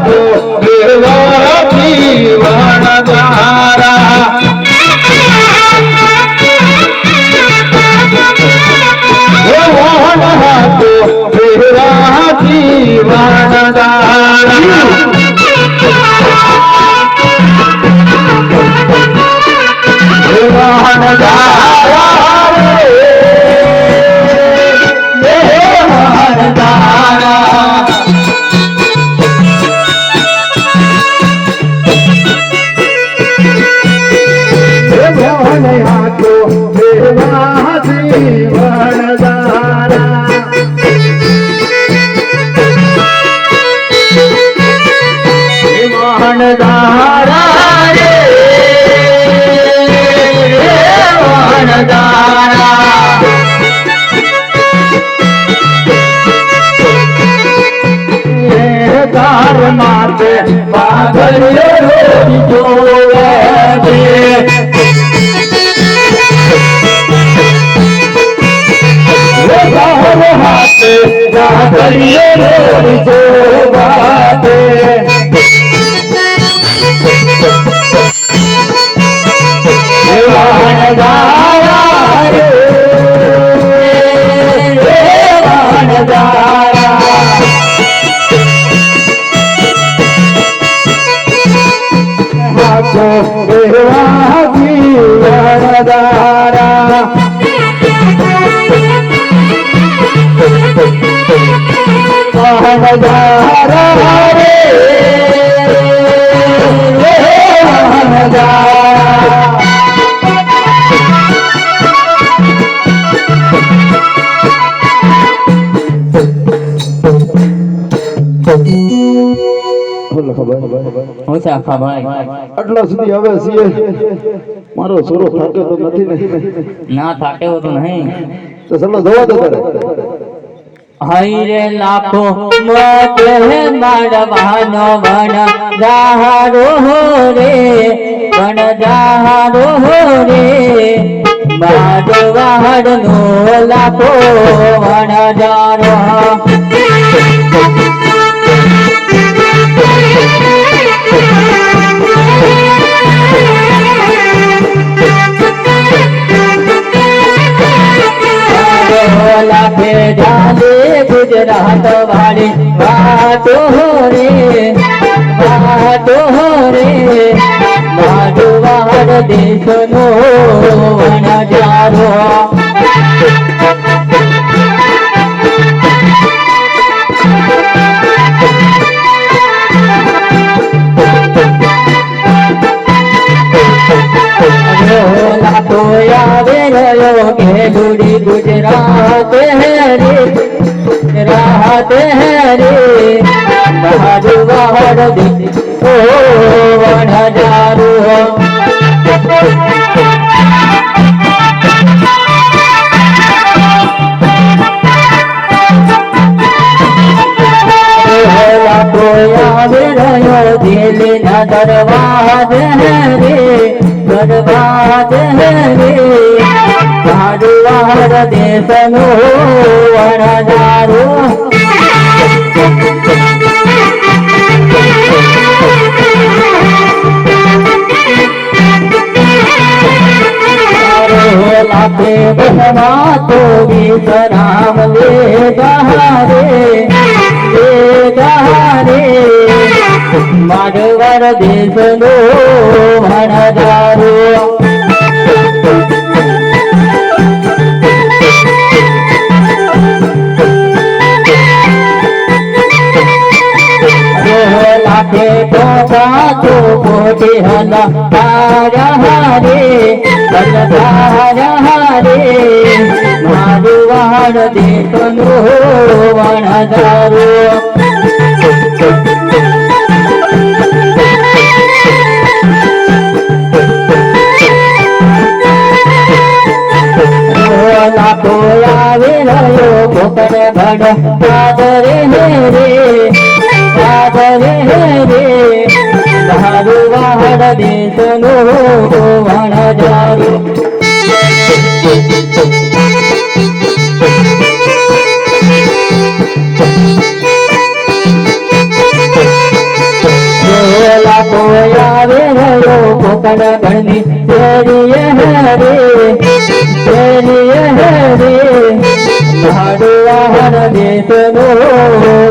હતો દેવા જીવન ધારા મોહન હતો દેવા જીવન ધારા મોહન ધારા माते पागल जो हाथे पागल जो बाते આટલા સુધી હવે છીએ મારો સુરો થાક્યો તો નથી ને ના થાક્યો તો નહીં તો ચલો જવા દો તારે હઈ રે લાખો મોતે માડવાનો વણ જાહારો રે વણ જાહારો રે માડવાનો લાખો વણ જારો लाखे जाले गुजरात वाली बातो रे माधुवार देश नो नजारो लाखो आवे रयो के दूरी गुजरात है रे माधुवार देश ओ नजारो लाखो आवे रयो दिल न दरवाज है रे बर्बाद है रे माधुवार देश नो नजारो लाखे बहना तो विश्राम ले गहारे माधवर देश नो नजारो लाखे टोका तो कोटे हला रे माधुवार देश नो नजारो लाखो आवे रयो गोकर भड़ आदरे रे माधुवार देश नो नजारो કોકણ ગણની શેરીએ હરે માડુઆર દેશનો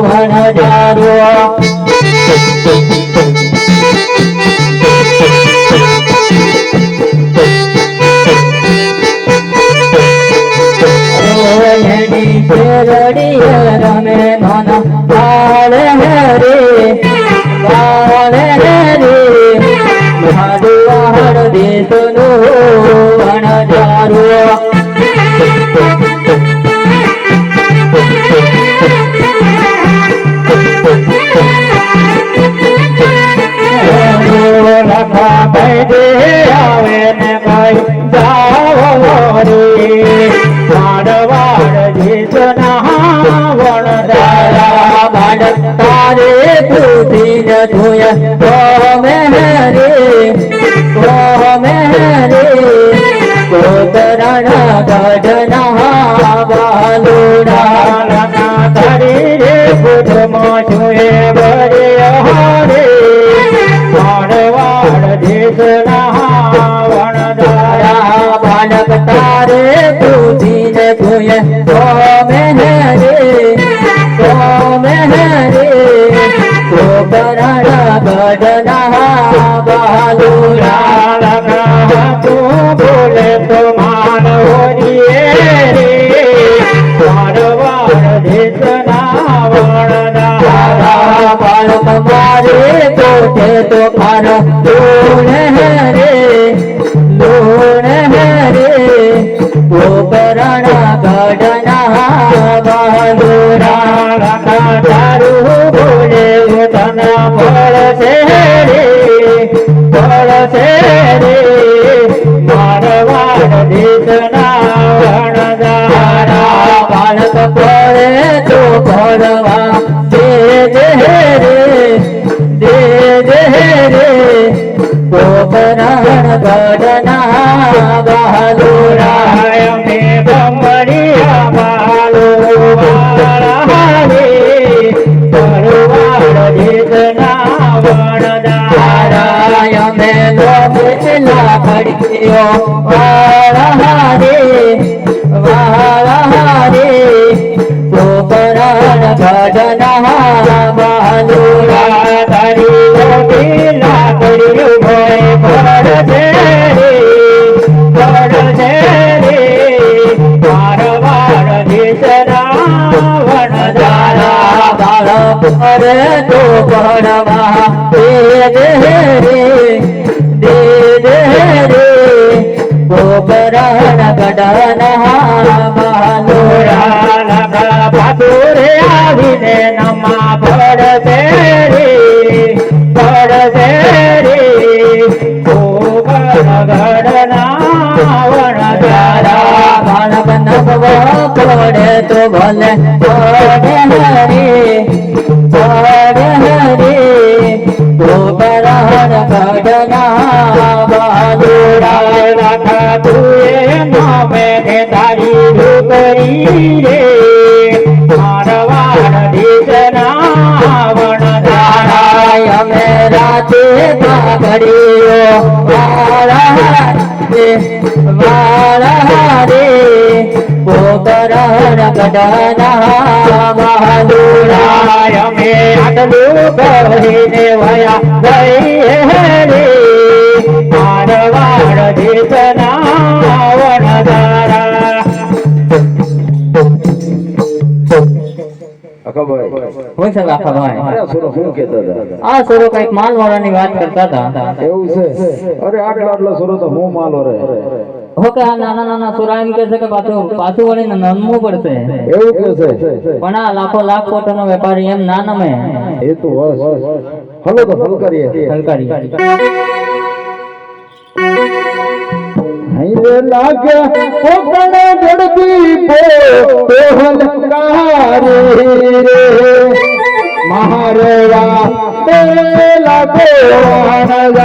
વણજારો એની શેરડીએ રમે નાના વાલે રે માડુઆર દેશનો વણજારો આવે ને ભાઈ જાવ રે માડવાડ જીતના વણદારા બાળક તારે પૂછીને ધોય કોમે રે કોતરણ ગઢના બાલુડા તારી રે પુઠમાં છુએ બરે હરે માડવાડ દેશના વણદારા બાળક તારે પૂછીને ધોય કોમે રે કોતરણ ગઢના બાલુડા બોલે તો માનવરીએ રે મારવાડ દેશના વણદારા બાળક મારે કોઠે તો ખાર લોણ રે કોકરણ ગઢના બાલુડા તારું બોલે તને મળશે રે મારવાડ દેશના વણદારા બાળક પડે તો ભરવા દે કોકરણ ગઢના બાલુડા અમે બમડિયા બાલો વાળા રે ભરવાડ દેશના વણદારા અમે લોભેલા પડ્યો વાળા રે કોકરણ ગઢના બાલુડા તારી લોભેલા પડ્યો ભય પડશે રે મારવાડ દેશના વણદારા બાળક કરે તો ભણવા દે કોકરણ ગઢના બાલુડા પાતુરે આવીને નમા પડશે રે ગઢના વણદારા બાળક નભવો પડે તો ભલે પડે રે કોકરણ ગઢના બાલુડા તુએ નામે તારી ઢોકરી રે મારવાડ દેશના વણદારા અમે રાતે પાઘડીઓ વાળા રે કોકરણ ગઢના બાલુડા અમે આટલું કહીને વયા ગઈ રે મારવાડ દેશના વણદારા હોય સર આખા ભાઈ આ સોરો કઈક માલ વાળાની વાત કરતા હતા એવું છે અરે આટલા સોરો તો હું માલ રે ઓકે આ નાના નાના સોરા એમ કે છે કે પાછું વળીને નમવું પડશે એવું કે છે પણ આ લાખો લાખ કોટનો વેપારી એમ ના નમે એ તો હલો તો હલકારી હૈરે લાગે કોકણ જડતી પો હલકારી રે મહારેવા પેલા કોણગારો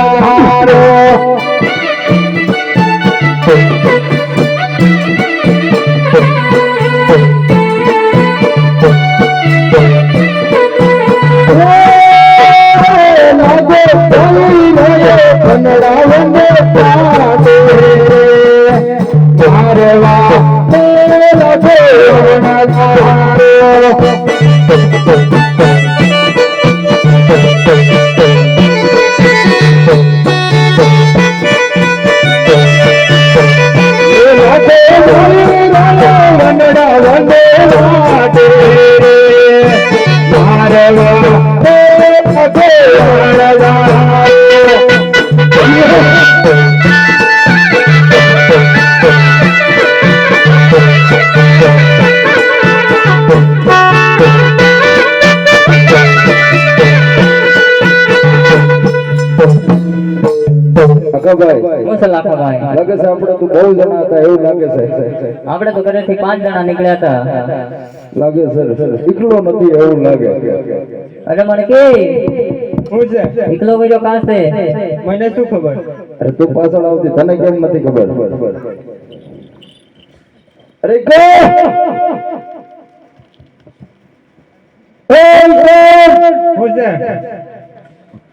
લાગે ભઈ રે ભનડાવને લાખાભાઈ હું છે લાખાભાઈ? લાગે છે આપણે તો બહુ જણા હતા એવું લાગે છે આપણે તો ઘરેથી 5 જણા નીકળ્યા હતા. લાગે છે એકલો નથી એવું લાગે અરે મને કે હું છે એકલો ગયો કાં છે? મને શું ખબર? અરે તું પાછળ આવતી તને કેમ નથી ખબર અરે કે હું છે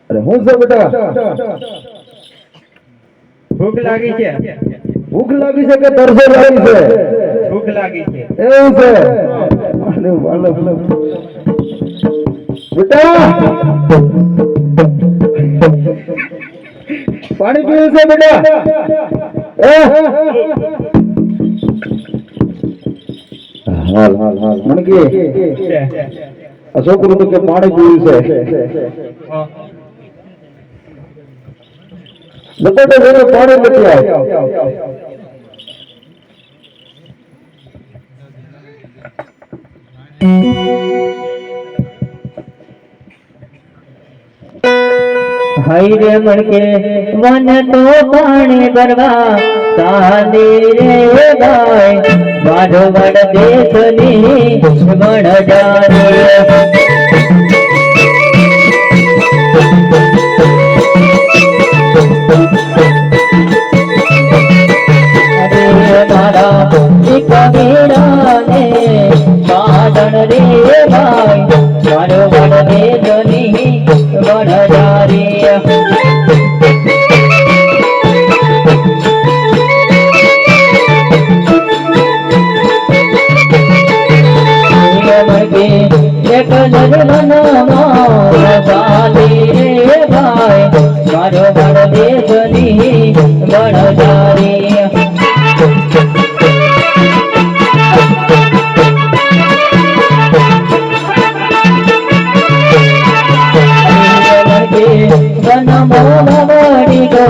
અરે હું છે બેટા ભૂખ લાગી છે ભૂખ લાગી છે કે તરસો લાગી છે ભૂખ લાગી છે એવું છે અરે વાલા બેટા પાણી પીવું છે બેટા હાલ હાલ હાલ મણકી છે. આ છોકરું તો કે પાણી પીવું છે હા. લપટે જઈને પાણી નથી આવ્યું હાઈ રે મણકે વન તો પાણી ભરવા ચાલી રે ભાઈ મારો વડ દેશની વણ મારા એક વીરાને બાદણ રે ભાઈ મારો વડ દેશની વણજારી એક નર મનમાં વાલી રે ભાઈ મારો વડ દેશની વણજારી વનમોહવડી ગો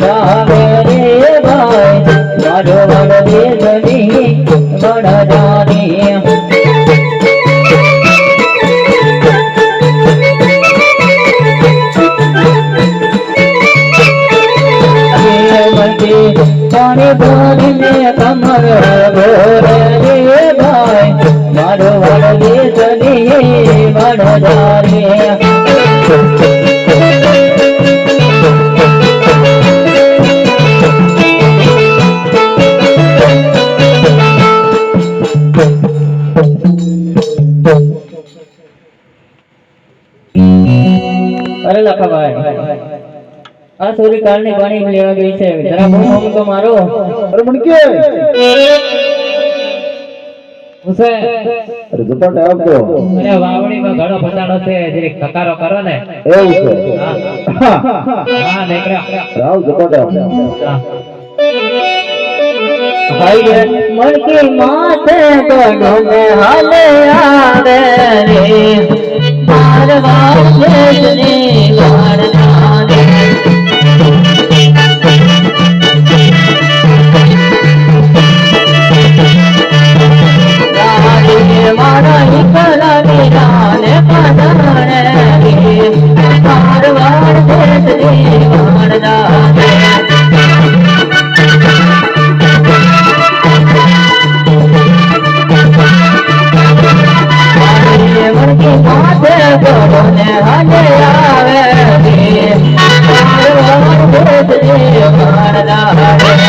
રાવે રે ભાઈ મારો વડ દેશની વણજારી પાણી ભરીને કમર ભોરે રે ભાઈ મારો વડ દેશની વણજારી અરે લખાભાઈ આ સોરી કાળની પાણી લેવા ગઈ છે જરા બહુ તો મારો અરે મણકી ઉસે અરે ઝપાટે આવતો અરે વાવડીમાં ઘણો ફસાણો છે જરીક કકારો કરો ને એવું છે હા નીકળ્યા રાવ ઝપાટે આવતો ભાઈ રે મણકી માથે ગણો મે હાલે આવે રે મારવા દેશની વણજારી મારા એકલા વિરાને પધારે રે મારવા દેશની વણજારી મણકી માથે ગણો ને હાલે આવે રે મારવા દેશની વણજારી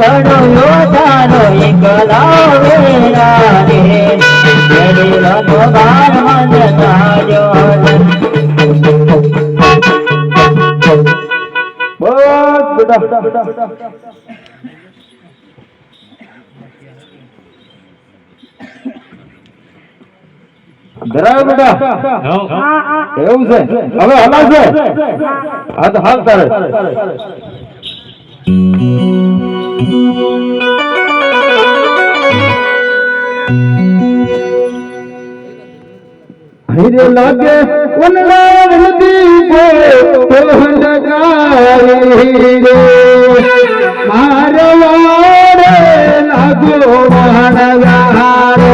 ઘણો ધરાવ બેટા એવું છે હવે હલાશે હા તો હાલ તારે હીરે લાગે વનરા વનદી છે તોહન ગાઈ રે મારવાડે લાગો વનગારો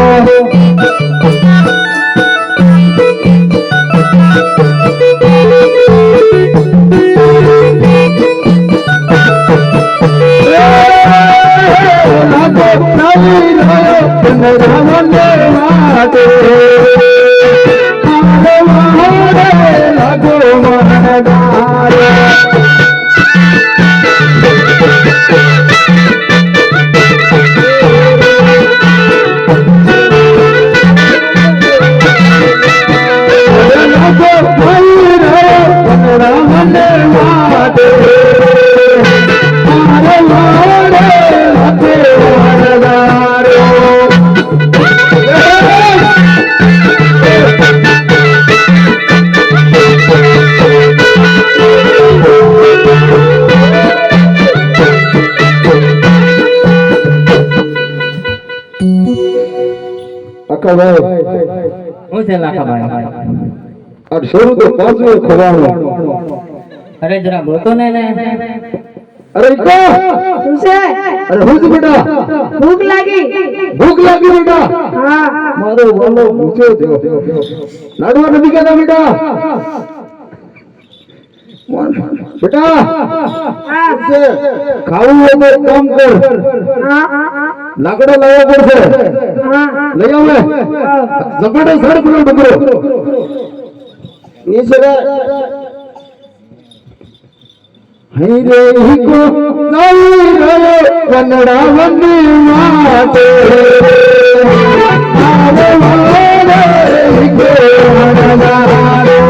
હું છે લાખાભાઈ અરે શરૂ તો પાછું ખવાનું અરે જરા ગોતો ને અરે કો શું છે? અરે હું બેટા ભૂખ લાગી બેટા હા મારો બોલો પૂછ્યો થયો લાડવા નથી કહેતા બેટા બેટા હા ખાવું હોય તો કામ કર લાકડા લાવવા પડશે લઈ આવે ઝપાટે સડ પેલો ડુંગરો નીચે હઈ રે હિકો નઈ રે કનડા વંદી માતે આરે વારે હિકો હનદારો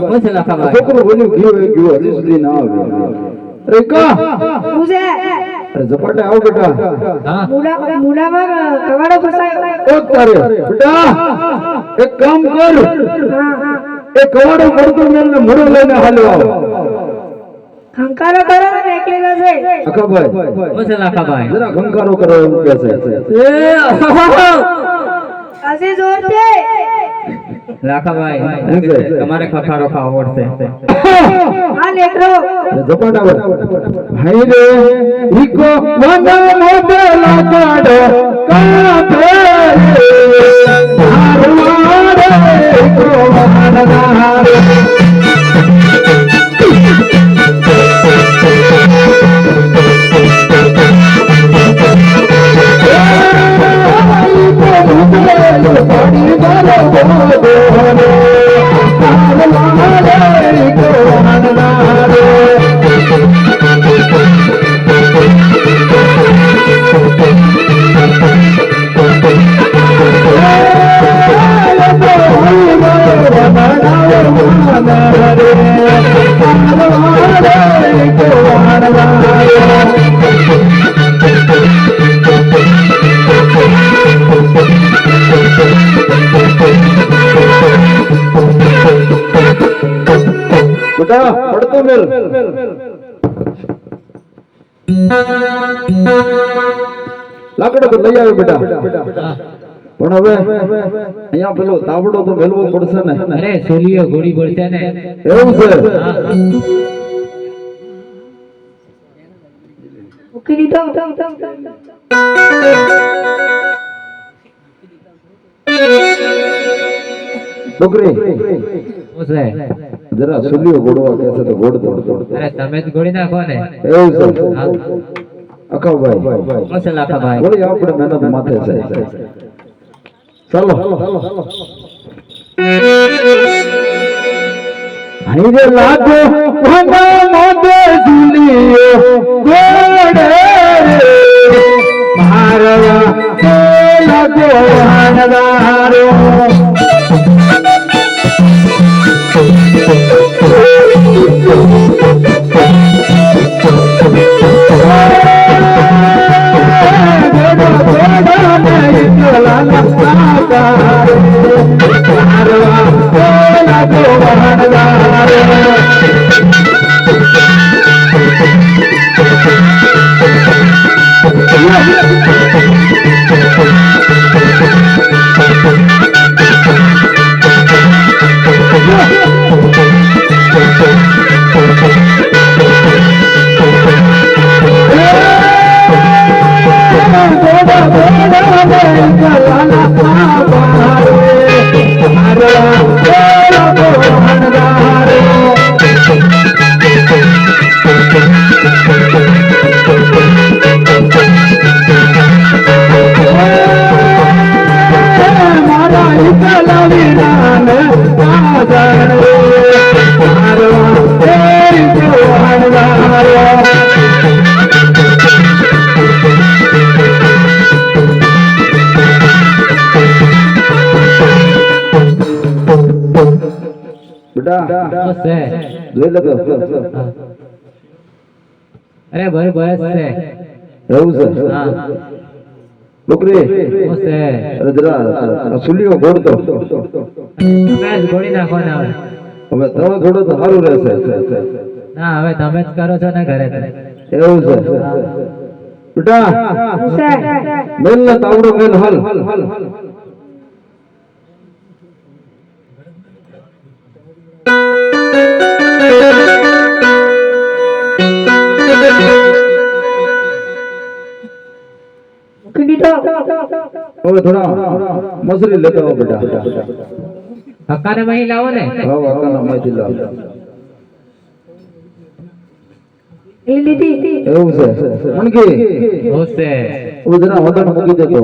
હું છે લાખાભાઈ છોકરો બન્યું ગયો હજી સુધી ના આવ્યો અરે કા શું છે? અરે ઝપાટે આવ બેટા મૂળામાં કવાડો ફસાયો ઓ તારે બેટા એક કામ કર એ કવાડો પડતો મેલને મોડો લઈને હાલ્યો આવ ખંકારો કરો ને એકલી જશે અખાભાઈ હું છે લાખાભાઈ જરા ખંકારો કરો એવું કહે છે હજી જોર છે લાખાભાઈ તમારે ખખારો ખાવો પડશે હા નેકરો ઝપાટા આવે હાઈ રે ઈકો વન મોટે લાગાડો કાપે હારવાડે ઈકો વનદારે પાણી વાળો બોલો હારવાડે ઈકો વનદારે Oh, પડતો મેલ લાકડો તો લઈ આવે બેટા પણ હવે અહીંયા પેલો તાવડો તો મેલવો પડશે ને અરે સોલીઓ ઘોડી પડશે ને એવું છે મૂકી દીધો છોકરી શું છે? જરા સુલીઓ ગોળવા કહેશે તો ગોળ દો અરે તમે જ ઘોડી નાખો ને. એવું છે અકાભાઈ શું છે લાખાભાઈ? બોલી આપણે મહેનત માથે છે ચાલો હાઈરે લાગો ભંગા મોટે સુલીઓ ગોળે મારવા લાગો હાનદારો શું છે? જોઈ લો અરે બરોબર જ છે. એવું છે હા. છોકરી શું છે? અરે જરા સુલીઓ ગોળ દો તમે જ ઘોડી નાખો ને હવે. હવે તમે થોડો તો સારું રહેશે ના હવે તમે જ કરો છો ને ઘરે એવું છે બેટા મેલ ને તાવડો મેલ હાલ મૂકી દીધો હવે થોડા મસરી લેતા આવો બેટા હક્કાને મહી લાવો ને. હા વાકાના માંથી લાવ લીધી એવું છે મણકી શું છે? હવે જરા વદન મૂકી દેતો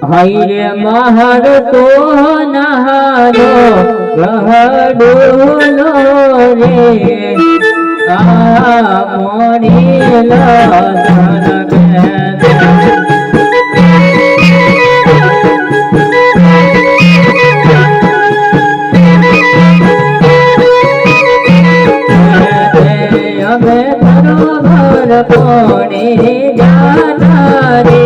હાય મહર તો નહારો ગહડોલો રે આ મોરી અમે બરોબર કોણે જાના રે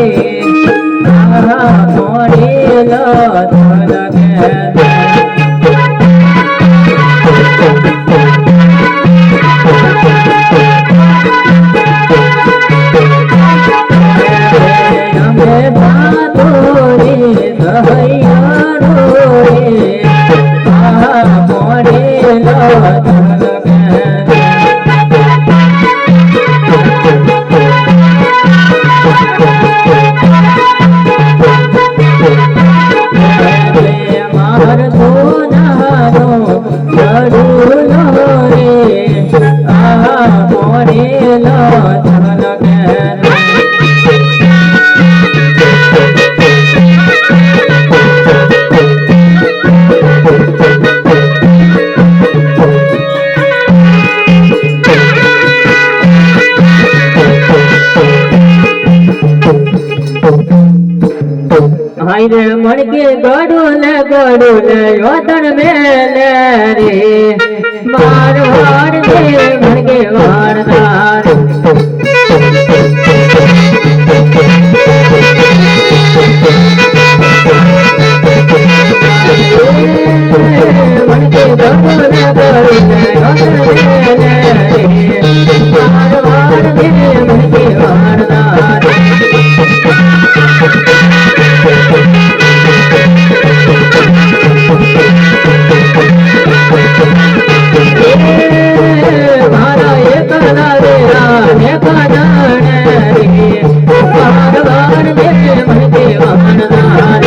હાયરે મણકે ગડુલ યોતન મેલે રે બાર વાર દે ભણકે વારદાર ભણકે બબુલ કરીને બાર વાર દે ભણકે વારદાર મારા એકલા રે રાને કાનણ રે બાર વાર દે ભણકે વારદાર